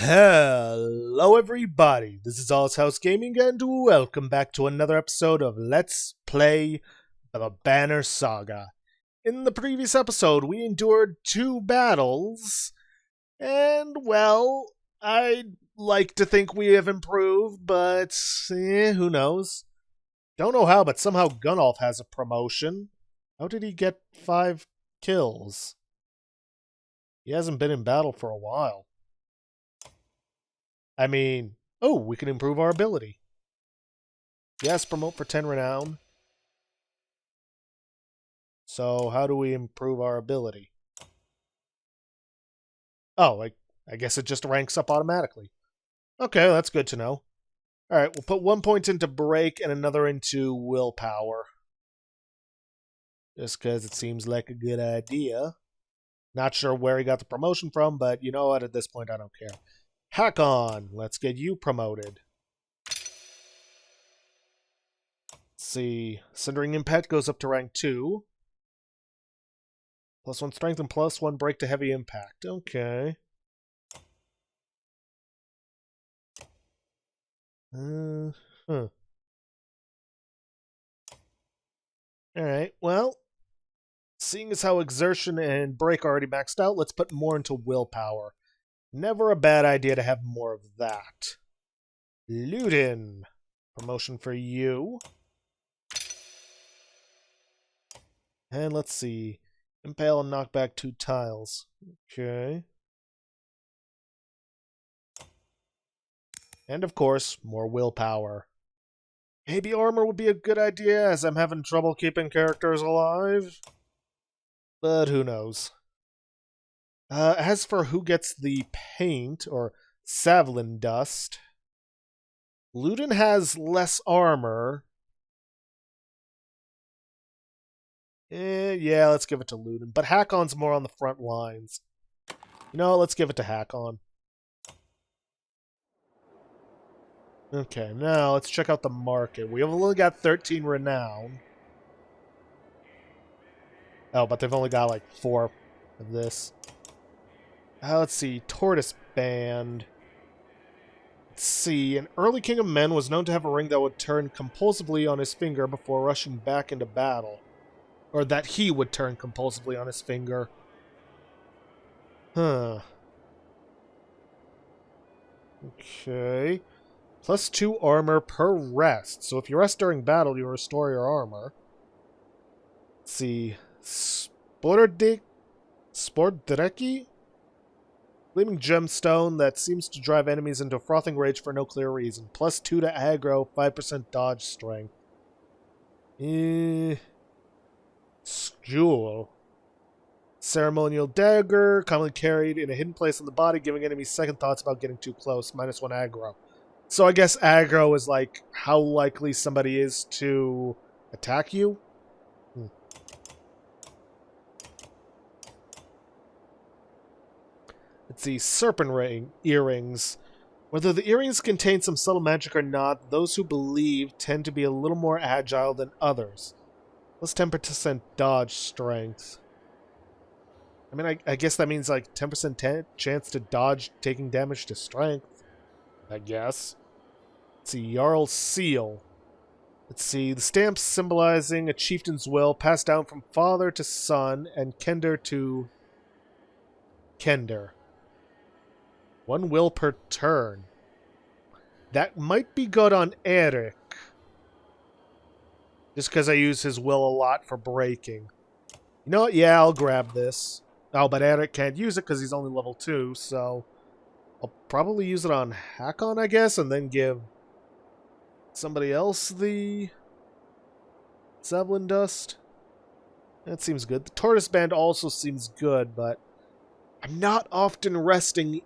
Hello everybody, this is All's House Gaming and welcome back to another episode of Let's Play the Banner Saga. In the previous episode, we endured 2 battles, and well, I'd like to think we have improved, but who knows. Don't know how, but somehow Gunnolf has a promotion. How did he get 5 kills? He hasn't been in battle for a while. I mean, oh, we can improve our ability. Yes, promote for 10 renown. So how do we improve our ability? Oh, I guess it just ranks up automatically. Okay, that's good to know. Alright, we'll put 1 point into break and another into willpower. Just because it seems like a good idea. Not sure where he got the promotion from, but you know what, at this point I don't care. Hack on! Let's get you promoted. Let's see. Cindering Impact goes up to rank 2. +1 strength and +1 break to heavy impact. Okay. Alright, well, seeing as how exertion and break are already maxed out, let's put more into willpower. Never a bad idea to have more of that. Ludin. Promotion for you. And let's see. Impale and knock back 2 tiles. Okay. And of course, more willpower. Maybe armor would be a good idea, as I'm having trouble keeping characters alive. But who knows. As for who gets the paint, or Savlin dust, Ludin has less armor. Yeah, let's give it to Ludin. But Hakon's more on the front lines. You know, let's give it to Hakon. Okay, now let's check out the market. We've only got 13 renown. Oh, but they've only got like 4 of this. Let's see, Tortoise Band. Let's see, an early King of Men was known to have a ring that would turn compulsively on his finger before rushing back into battle. Or that he would turn compulsively on his finger. Huh. Okay. +2 armor per rest. So if you rest during battle, you restore your armor. Let's see. Spordreki? Gleaming gemstone that seems to drive enemies into a frothing rage for no clear reason. +2 to aggro, 5% dodge strength. Jewel. Ceremonial dagger, commonly carried in a hidden place on the body, giving enemies second thoughts about getting too close. -1 aggro. So I guess aggro is like how likely somebody is to attack you. Let's see, Serpent earrings. Whether the earrings contain some subtle magic or not, those who believe tend to be a little more agile than others. +10% dodge strength. I mean, I guess that means like 10% chance to dodge taking damage to strength. I guess. Let's see, Jarl's Seal. Let's see, the stamp symbolizing a chieftain's will passed down from father to son and Kender to Kender. 1 will per turn. That might be good on Eric. Just because I use his will a lot for breaking. You know what? Yeah, I'll grab this. Oh, but Eric can't use it because he's only level 2, so I'll probably use it on Hakon, I guess, and then give somebody else the Savlin dust. That seems good. The Tortoise Band also seems good, but I'm not often resting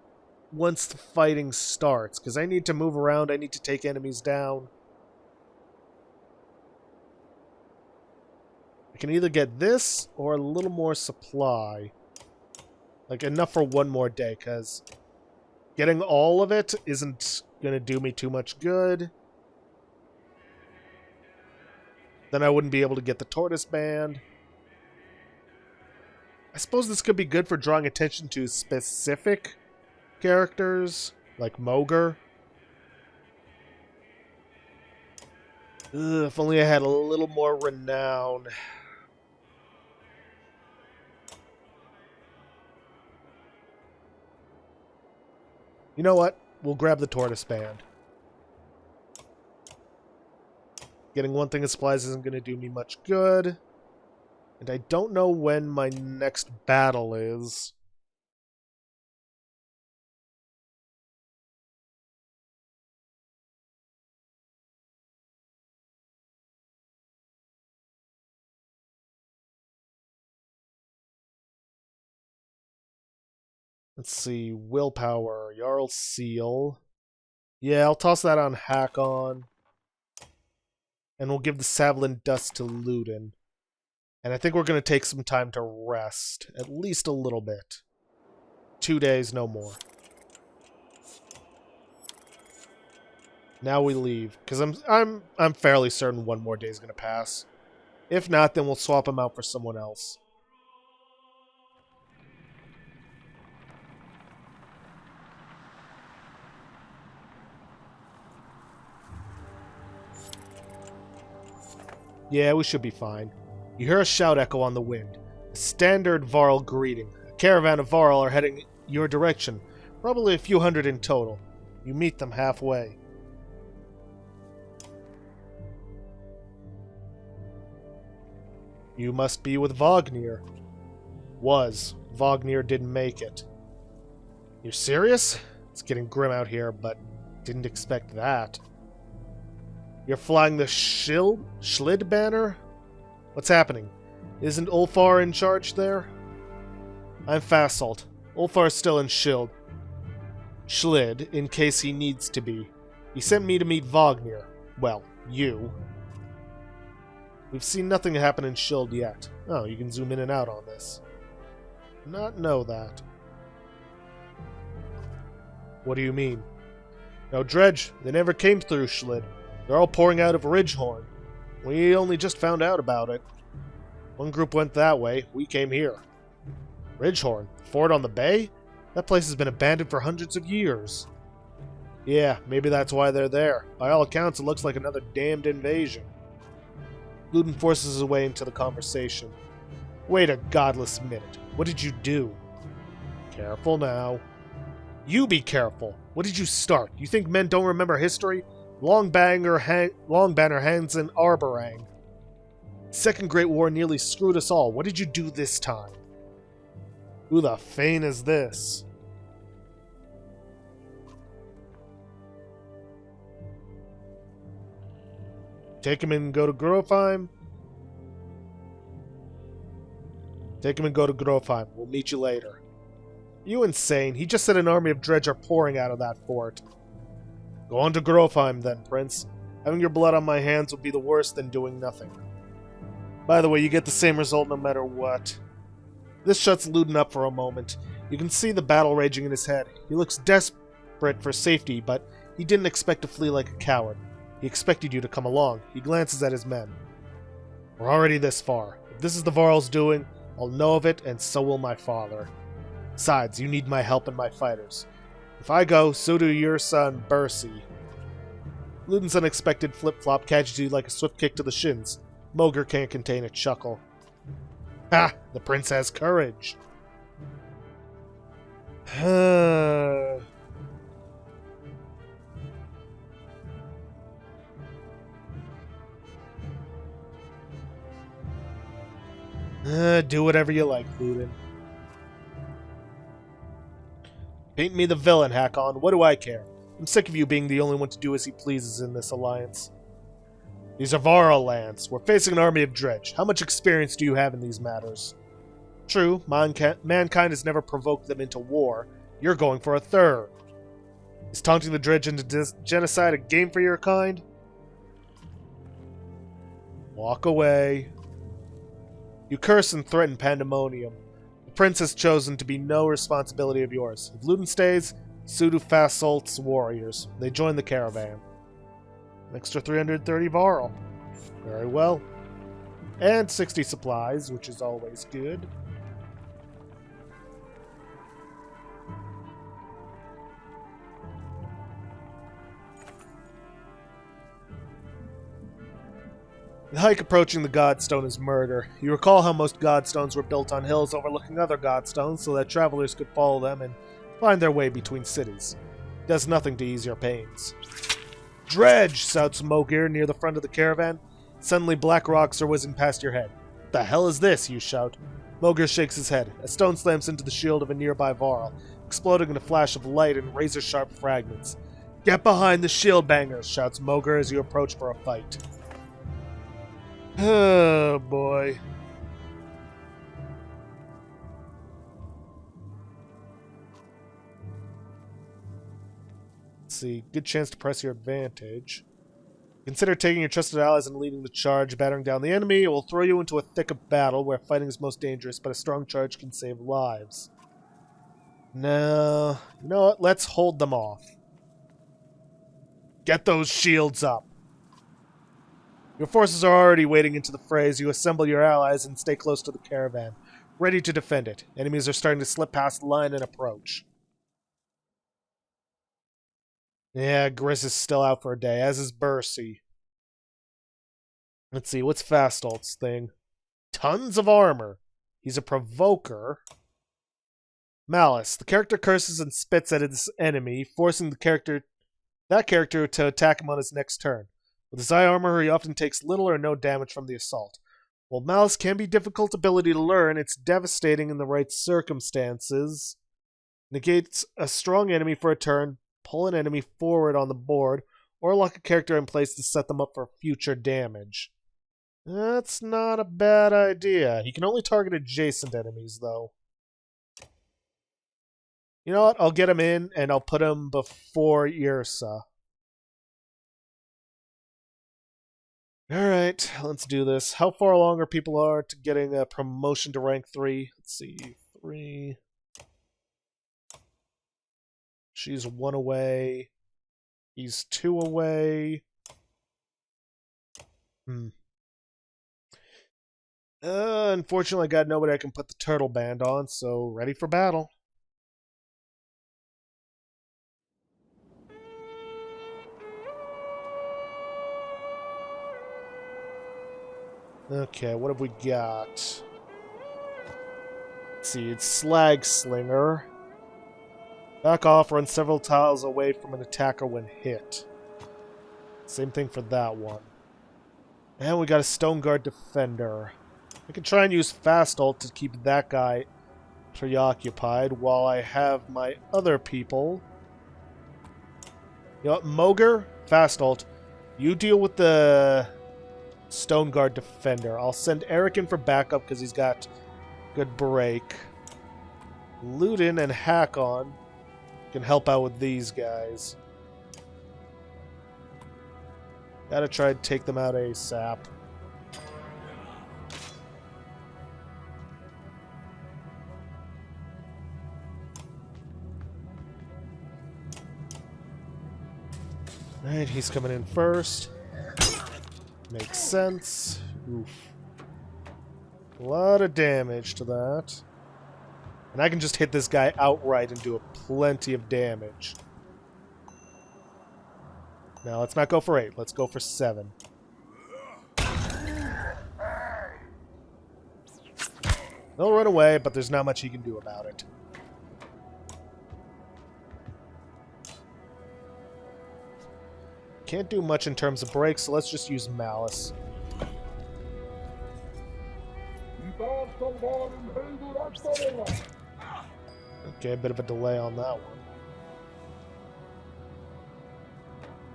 once the fighting starts, because I need to move around, I need to take enemies down. I can either get this or a little more supply. Like, enough for 1 more day, because getting all of it isn't going to do me too much good. Then I wouldn't be able to get the Tortoise Band. I suppose this could be good for drawing attention to specific characters. Like Mogr? Ugh, if only I had a little more renown. You know what? We'll grab the tortoise band. Getting one thing of supplies isn't going to do me much good. And I don't know when my next battle is. Let's see. Willpower. Jarl Seal. Yeah, I'll toss that on Hakon. And we'll give the Savlin Dust to Ludin. And I think we're going to take some time to rest. At least a little bit. 2 days, no more. Now we leave. Because I'm fairly certain one more day is going to pass. If not, then we'll swap him out for someone else. Yeah, we should be fine. You hear a shout echo on the wind. A standard Varl greeting. A caravan of Varl are heading your direction. Probably a few hundred in total. You meet them halfway. You must be with Vognir. Was. Vognir didn't make it. You're serious? It's getting grim out here, but didn't expect that. You're flying the Schlid banner? What's happening? Isn't Ulfar in charge there? I'm Fasolt. Ulfar's still in Schlid, in case he needs to be. He sent me to meet Vognir. Well, you. We've seen nothing happen in Schlid yet. Oh, you can zoom in and out on this. Not know that. What do you mean? No, Dredge, they never came through Schlid. They're all pouring out of Ridgehorn. We only just found out about it. One group went that way, we came here. Ridgehorn? Fort on the bay? That place has been abandoned for hundreds of years. Yeah, maybe that's why they're there. By all accounts, it looks like another damned invasion. Ludin forces his way into the conversation. Wait a godless minute. What did you do? Careful now. You be careful. What did you start? You think men don't remember history? Longbanner hangs in Arborang. Second Great War nearly screwed us all. What did you do this time? Who the Fane is this? Take him and go to Grofheim? Take him and go to Grofheim. We'll meet you later. You insane. He just said an army of Dredge are pouring out of that fort. Go on to Grofheim then, Prince. Having your blood on my hands would be the worse than doing nothing. By the way, you get the same result no matter what. This shuts Ludin up for a moment. You can see the battle raging in his head. He looks desperate for safety, but he didn't expect to flee like a coward. He expected you to come along. He glances at his men. We're already this far. If this is the Varl's doing, I'll know of it, and so will my father. Besides, you need my help and my fighters. If I go, so do your son, Bercy. Ludin's unexpected flip-flop catches you like a swift kick to the shins. Mogr can't contain a chuckle. Ha! The prince has courage. Do whatever you like, Ludin. Paint me the villain, Hakon. What do I care? I'm sick of you being the only one to do as he pleases in this alliance. These are Varl lands. We're facing an army of Dredge. How much experience do you have in these matters? True, mankind has never provoked them into war. You're going for a third. Is taunting the Dredge into genocide a game for your kind? Walk away. You curse and threaten pandemonium. The prince has chosen to be no responsibility of yours. If Ludin stays, so do Fasolt's warriors. They join the caravan. An extra 330 Varl. Very well. And 60 supplies, which is always good. The hike approaching the Godstone is murder. You recall how most Godstones were built on hills overlooking other Godstones so that travelers could follow them and find their way between cities. It does nothing to ease your pains. Dredge! Shouts Mogir near the front of the caravan. Suddenly black rocks are whizzing past your head. What the hell is this? You shout. Mogir shakes his head. A stone slams into the shield of a nearby Varl, exploding in a flash of light and razor-sharp fragments. Get behind the shield bangers! Shouts Mogir as you approach for a fight. Oh, boy. Let's see. Good chance to press your advantage. Consider taking your trusted allies and leading the charge, battering down the enemy. It will throw you into a thick of battle where fighting is most dangerous, but a strong charge can save lives. No. You know what? Let's hold them off. Get those shields up. Your forces are already wading into the fray as you assemble your allies and stay close to the caravan, ready to defend it. Enemies are starting to slip past the line and approach. Yeah, Grizz is still out for a day, as is Bercy. Let's see, what's Fastolt's thing? Tons of armor. He's a provoker. Malice. The character curses and spits at his enemy, forcing that character to attack him on his next turn. With his eye armor, he often takes little or no damage from the assault. While Malice can be a difficult ability to learn, it's devastating in the right circumstances. Negates a strong enemy for a turn, pull an enemy forward on the board, or lock a character in place to set them up for future damage. That's not a bad idea. He can only target adjacent enemies, though. You know what? I'll get him in, and I'll put him before Yrsa. Alright, let's do this. How far along are people to getting a promotion to rank 3? Let's see. 3. She's 1 away. He's 2 away. Unfortunately, I got nobody I can put the turtle band on, so ready for battle. Okay, what have we got? Let's see, it's Slag Slinger. Back off, run several tiles away from an attacker when hit. Same thing for that one. And we got a Stone Guard Defender. I can try and use Fastult to keep that guy preoccupied while I have my other people. You know what, Mogir, Fastult, you deal with the Stone Guard Defender. I'll send Eric in for backup because he's got good break. Ludin and Hakon can help out with these guys. Gotta try to take them out ASAP. Alright, he's coming in first. Makes sense. Oof. A lot of damage to that. And I can just hit this guy outright and do a plenty of damage. Now, let's not go for 8. Let's go for 7. He'll run away, but there's not much he can do about it. Can't do much in terms of breaks, so let's just use Malice. Okay, a bit of a delay on that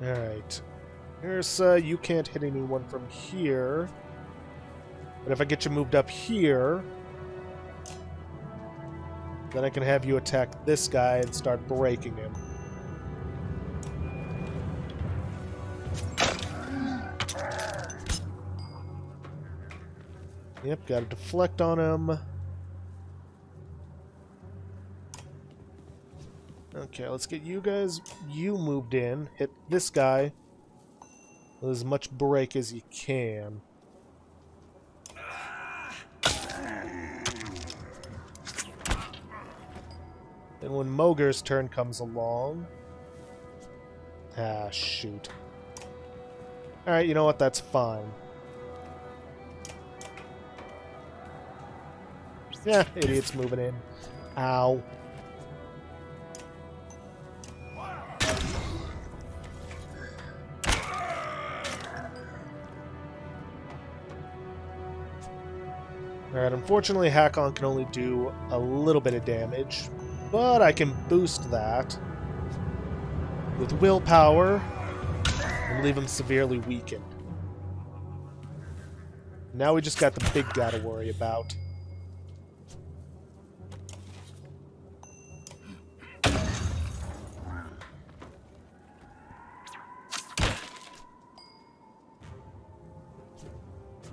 one. Alright. Yrsa, you can't hit anyone from here. But if I get you moved up here, then I can have you attack this guy and start breaking him. Yep, gotta deflect on him. Okay, let's get you guys, moved in. Hit this guy with as much break as you can. Then when Mogir's turn comes along... Ah, shoot. Alright, you know what? That's fine. Yeah, idiot's moving in. Ow. Alright, unfortunately Hakon can only do a little bit of damage, but I can boost that with willpower and leave him severely weakened. Now we just got the big guy to worry about.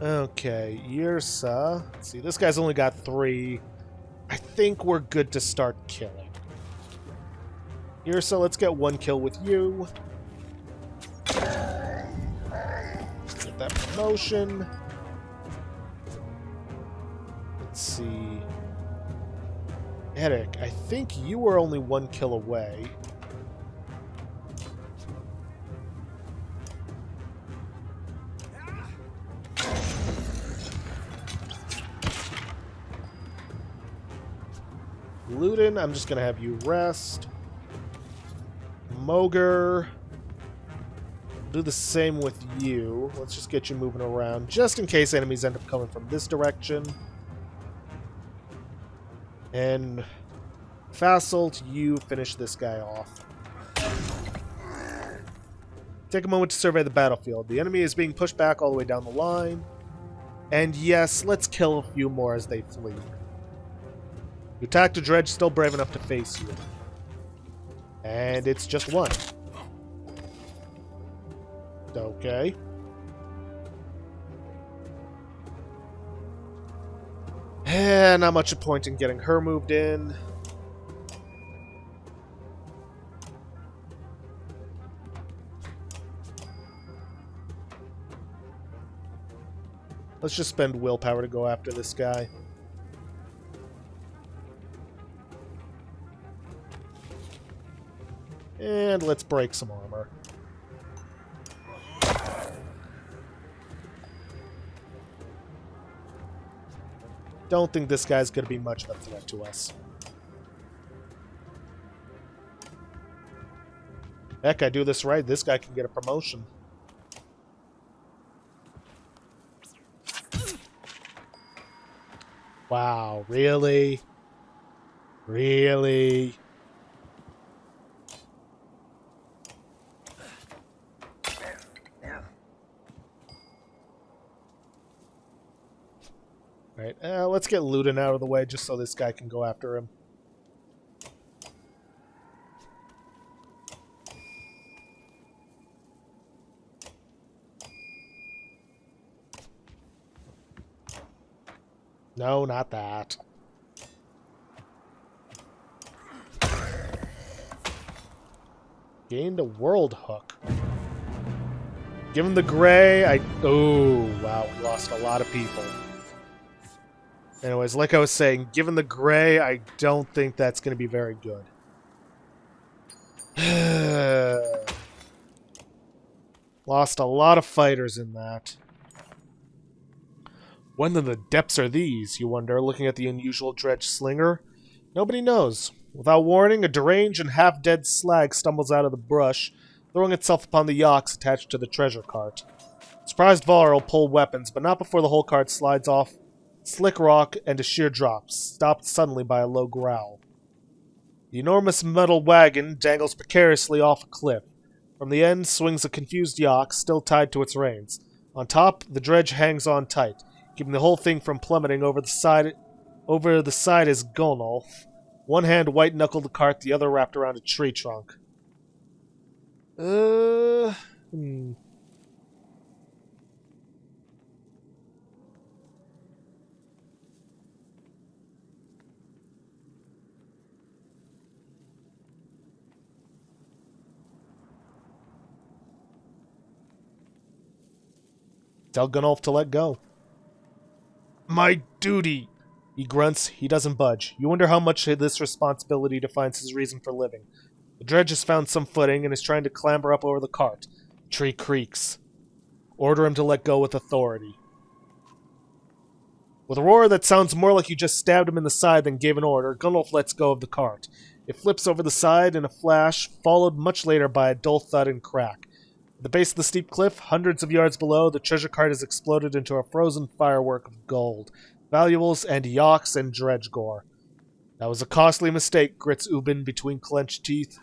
Okay, Yrsa. Let's see, this guy's only got 3. I think we're good to start killing. Yrsa, let's get 1 kill with you. Get that promotion. Let's see. Eric, I think you were only 1 kill away. Ludin, I'm just going to have you rest. Mogre. Do the same with you. Let's just get you moving around, just in case enemies end up coming from this direction. And Fassalt, you finish this guy off. Take a moment to survey the battlefield. The enemy is being pushed back all the way down the line. And yes, let's kill a few more as they flee. You attacked a dredge still brave enough to face you. And it's just 1. Okay. Not much of a point in getting her moved in. Let's just spend willpower to go after this guy. And let's break some armor. Don't think this guy's going to be much of a threat to us. Heck, I do this right, this guy can get a promotion. Wow, really? Really? Right, let's get Ludin out of the way just so this guy can go after him. No, not that. Gained a world hook. Given the gray, oh, wow, we lost a lot of people. Anyways, like I was saying, given the gray, I don't think that's going to be very good. Lost a lot of fighters in that. When in the depths are these, you wonder, looking at the unusual dredge slinger? Nobody knows. Without warning, a deranged and half-dead slag stumbles out of the brush, throwing itself upon the yaks attached to the treasure cart. Surprised Var will pull weapons, but not before the whole cart slides off slick rock and a sheer drop, stopped suddenly by a low growl. The enormous metal wagon dangles precariously off a cliff. From the end swings a confused yak, still tied to its reins. On top, the dredge hangs on tight, keeping the whole thing from plummeting over the side. Over the side is Gonolf. One hand white-knuckled the cart, the other wrapped around a tree trunk. Tell Gunolf to let go. My duty! He grunts. He doesn't budge. You wonder how much this responsibility defines his reason for living. The dredge has found some footing and is trying to clamber up over the cart. The tree creaks. Order him to let go with authority. With a roar that sounds more like you just stabbed him in the side than gave an order, Gunnulf lets go of the cart. It flips over the side in a flash, followed much later by a dull thud and crack. At the base of the steep cliff, hundreds of yards below, the treasure cart has exploded into a frozen firework of gold, valuables, and yawks and dredge gore. That was a costly mistake, grits Ubin between clenched teeth.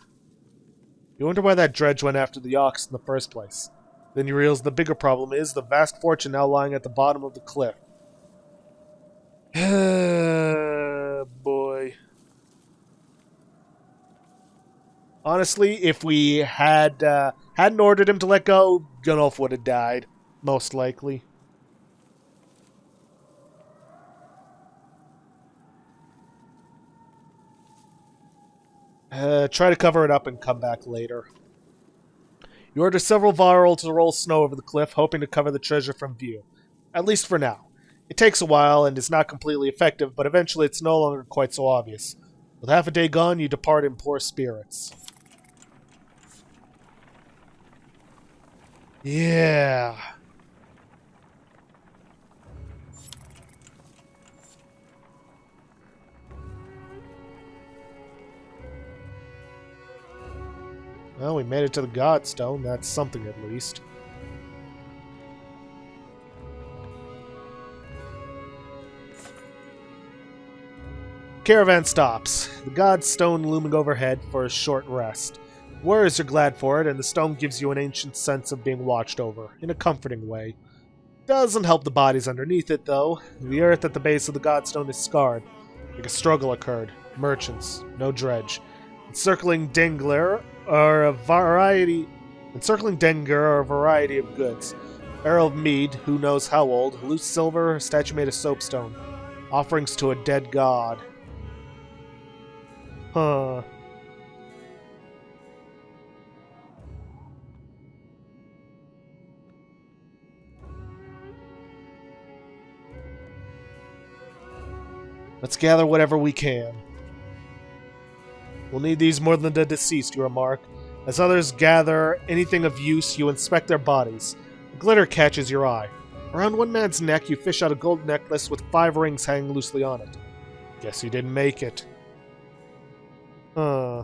You wonder why that dredge went after the yawks in the first place. Then you realize the bigger problem is the vast fortune now lying at the bottom of the cliff. Boy. Honestly, if we hadn't ordered him to let go, Gunnulf would have died. Most likely. Try to cover it up and come back later. You order several Varl to roll snow over the cliff, hoping to cover the treasure from view. At least for now. It takes a while and is not completely effective, but eventually it's no longer quite so obvious. With half a day gone, you depart in poor spirits. Yeah. Well, we made it to the Godstone. That's something at least. Caravan stops, the Godstone looming overhead for a short rest. Warriors are glad for it, and the stone gives you an ancient sense of being watched over, in a comforting way. Doesn't help the bodies underneath it, though. The earth at the base of the Godstone is scarred. Like a struggle occurred. Merchants, no dredge. Encircling Denglr are a variety of goods. Barrel of mead, who knows how old, loose silver, a statue made of soapstone. Offerings to a dead god. Huh. Let's gather whatever we can. We'll need these more than the deceased, you remark. As others gather anything of use, you inspect their bodies. A glitter catches your eye. Around one man's neck, you fish out a gold necklace with 5 rings hanging loosely on it. Guess you didn't make it. Huh.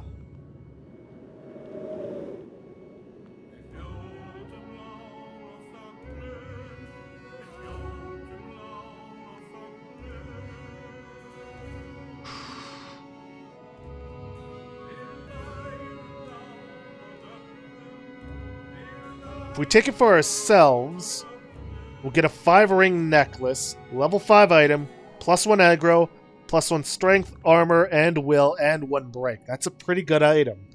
If we take it for ourselves, we'll get a 5-ring necklace, level 5 item, +1 aggro, +1 strength, armor, and will, and 1 break. That's a pretty good item.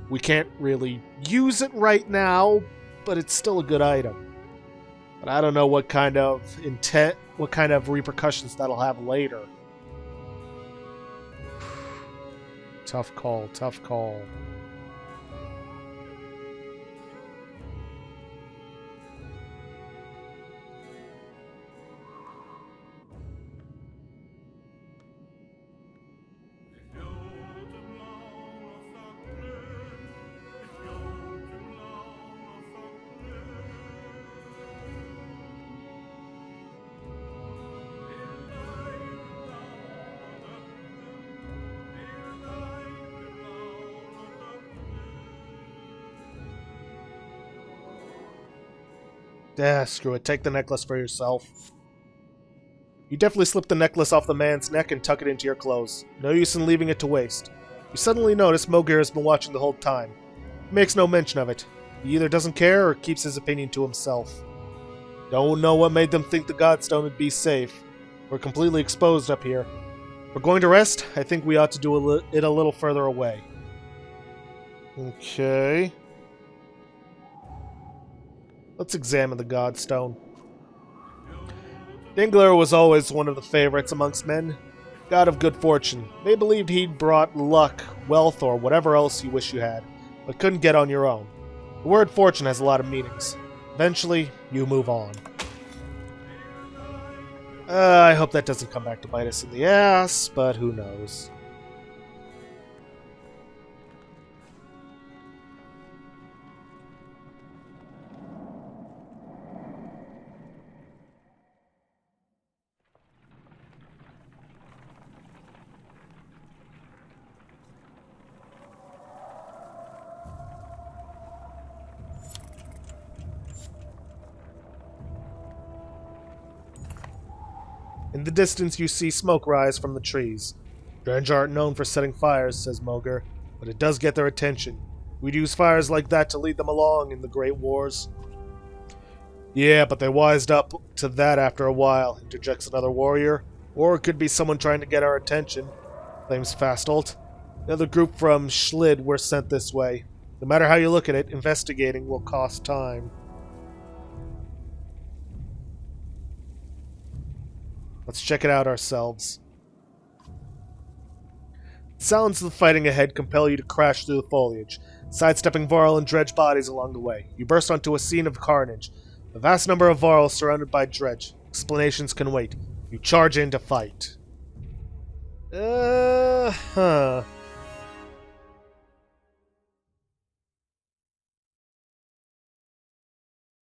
We can't really use it right now, but it's still a good item. But I don't know what kind of repercussions that'll have later. Tough call, tough call. Screw it. Take the necklace for yourself. You definitely slip the necklace off the man's neck and tuck it into your clothes. No use in leaving it to waste. You suddenly notice Mogir has been watching the whole time. He makes no mention of it. He either doesn't care or keeps his opinion to himself. Don't know what made them think the Godstone would be safe. We're completely exposed up here. If we're going to rest, I think we ought to do it a little further away. Okay. Let's examine the Godstone. Denglr was always one of the favorites amongst men. God of good fortune. They believed he'd brought luck, wealth, or whatever else you wish you had, but couldn't get on your own. The word fortune has a lot of meanings. Eventually, you move on. I hope that doesn't come back to bite us in the ass, but who knows. In the distance, you see smoke rise from the trees. Dredge aren't known for setting fires, says Moger, but it does get their attention. We'd use fires like that to lead them along in the Great Wars. Yeah, but they wised up to that after a while, interjects another warrior. Or it could be someone trying to get our attention, claims Fastolt. The other group from Schlid were sent this way. No matter how you look at it, investigating will cost time. Let's check it out ourselves. Sounds of the fighting ahead compel you to crash through the foliage, sidestepping Varl and Dredge bodies along the way. You burst onto a scene of carnage. A vast number of Varl surrounded by Dredge. Explanations can wait. You charge in to fight.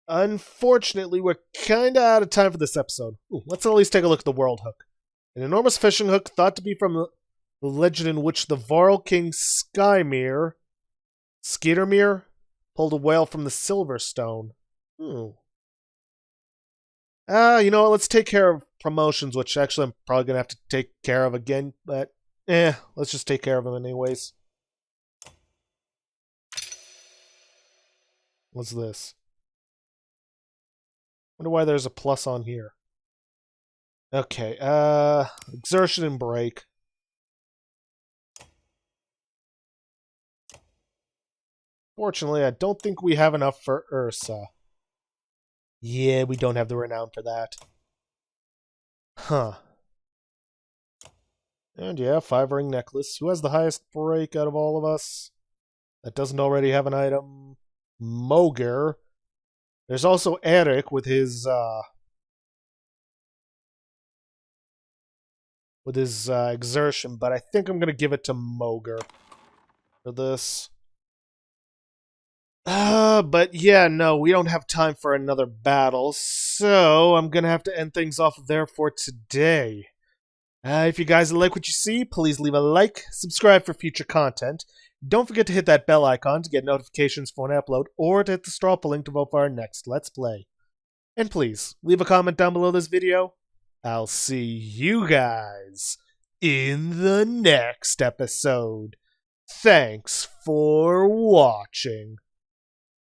Unfortunately, we're kinda out of time for this episode. Let's at least take a look at the World Hook. An enormous fishing hook thought to be from the legend in which the Varl King Skyrmir pulled a whale from the Silverstone. You know what, let's take care of promotions, which actually I'm probably going to have to take care of again, but let's just take care of them anyways. What's this? Wonder why there's a plus on here. Okay, exertion and break. Fortunately, I don't think we have enough for Ursa. Yeah, we don't have the renown for that. Huh. And yeah, 5-ring necklace. Who has the highest break out of all of us? That doesn't already have an item. Moger. There's also Eric with his exertion, but I think I'm gonna give it to Moger for this. But yeah, no, we don't have time for another battle, so I'm gonna have to end things off there for today. If you guys like what you see, please leave a like, subscribe for future content. Don't forget to hit that bell icon to get notifications for an upload, or to hit the straw poll link to vote for our next Let's Play. And please, leave a comment down below this video. I'll see you guys in the next episode. Thanks for watching.